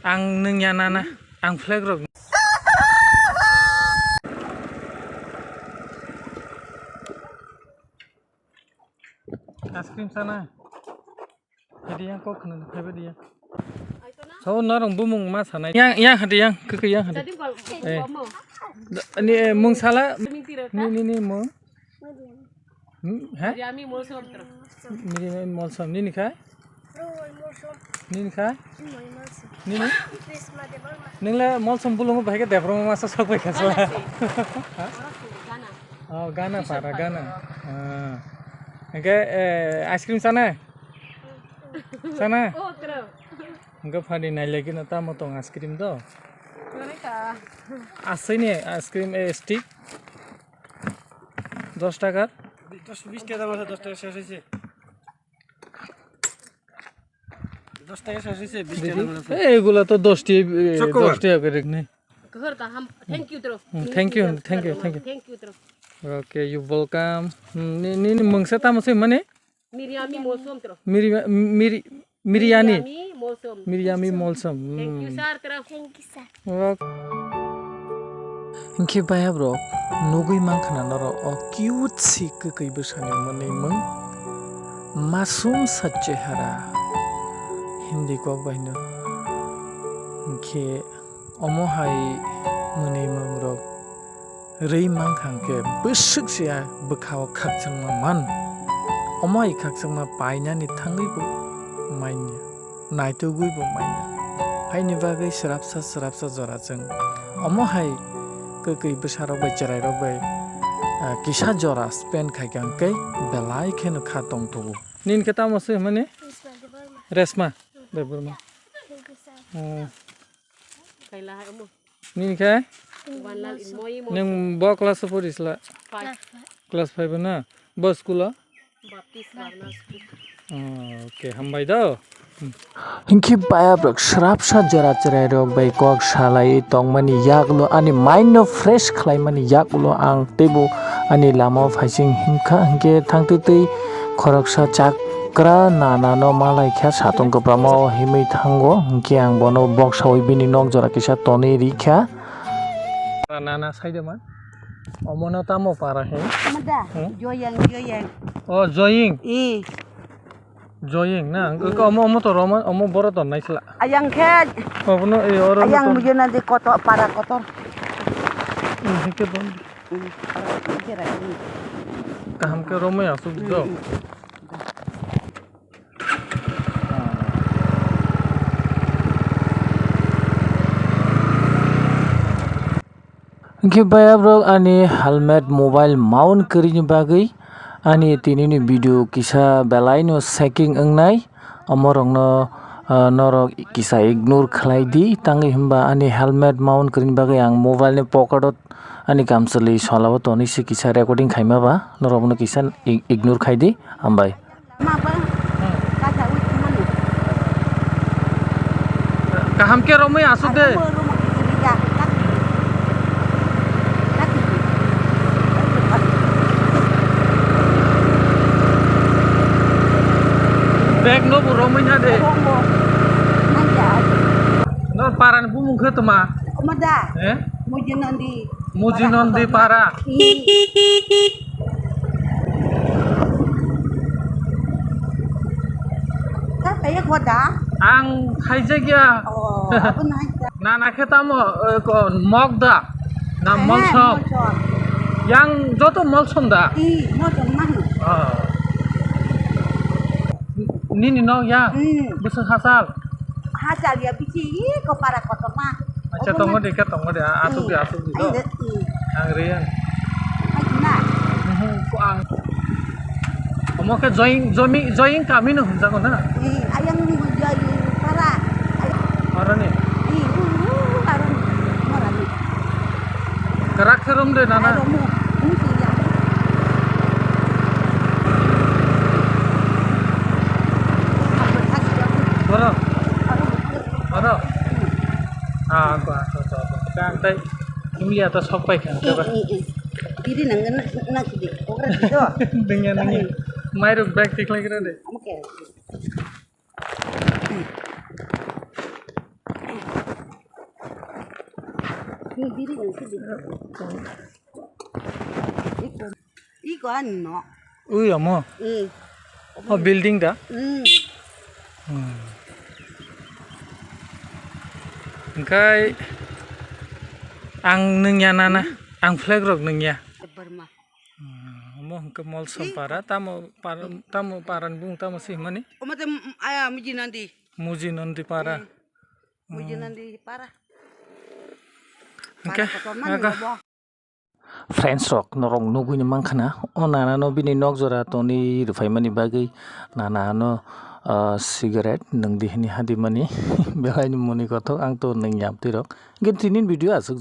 Ang ningyanana, ang flag rock. Es krim sana. Jadi yang kok kena apa dia? So narong bumung mas sana. Yang hadi yang keke yang hadi. Ini mung salah. Ini mung. Hah? Miri molsom. Ini kah? Ini kah? Ini? Ningla molsom bulungu bahaya deh. Promo masa sok bahaya salah. Oh Ghana para Ghana. Oke, es krim sana. Sana. Enggak pada nanya lagi nata mau tong es krim do. Asli es krim stick. 10 টাকা 20 টাকা দাম আছে 10 টাকা শেষ হইছে 10 টাকা শেষ হইছে 20 টাকা দাম আছে এগুলা তো 10 টাকা করে নে ঘরটা হাম thank you tro thank you tro okay you welcome ni mungsa ta mose mane Miriami molsom tro Miriami molsom thank you sir tro thank you sir Inke baya bro nugui mangkana noro o cute si kekai besani mane meng masum sa chehara hindi ko bahino inke omo hai mane meng ro rei mangkang ke besuk sia bekhaw khakchang ma man omo ai khakchang ma paina ni thangai bo mainya naito gui bo mainya haini bagai serapsa jora jeng omo hai kekai besar bai cerai bai kisah jora spend khaikang kai belai kheno khatong tu nin kata mose mane resma berma kaila hai omo nin kai wanlal inmoi ning bo class 4 isla class 5 na bo school baptist varna school okay hambai do Hinki baya brok shrapsa jara cerai rok bai kok salai tongmani yaklo ani mind no fresh khlaimani yaklo ang tebo ani lama phaising himkha hingke thangtutei khoroksa chakra nana no malai kha satong ko pramo himei thango hingke ang bono box hoi bini nok jora kisa toni rikha nana saidaman omono tamo para he mada joyang oh joying Joying na omo to roman omo boro to naisla ayang khed obono e oro ayang mujena de koto para kotor hike bon kaham ke romo ya subjo hike baya bro ani helmet mobile mount krini bagai ani tinini video kisa belaino checking engnai amorongno norok kisa ignore khlai di tangi himba ani helmet mount krin bagai ang mobile ni pocket ani kamsali solabo toni si kisa recording khaima ba norokno kisa ignore khai di ambai kaham ke romai asuk de Bag no buromai na de. No paran bumung ke tema. Mada. Mujinon di para. Kaya koda? Ang khaijagya. Oh, apa naik? Na kheta mo mokda. Na molsom. Yang joto molsom da. Molsom manu. Nini no ya bisa hasal ya bici ko para kotor mah acha tongo de asuk di do angrian na ko ang omo ke join kami no hunja ko na ayang ni jadi para marane marane karak serum de nana aku kan tay ini atas sopai kan coba ini nangan di orang itu dengan main back tik lagi deh oke Iko ano? Uy, amo. Oh, building da. Engkai ang nengya nana, ang flag rock nengya. Berma. Mo ke mall sampara, tamu paran bung tamu sih mani. Omate aya muji nanti. Muji nanti para. Muji nanti para. Engkai, aga. Friends rock norong nugui ni mangkana. O nana no bini nok jora toni rufai mani bagi. Nana no cigarette nang dihini hadi mani. Behai ni muni koto ang to nang yam tirok. Gentinin video asuk.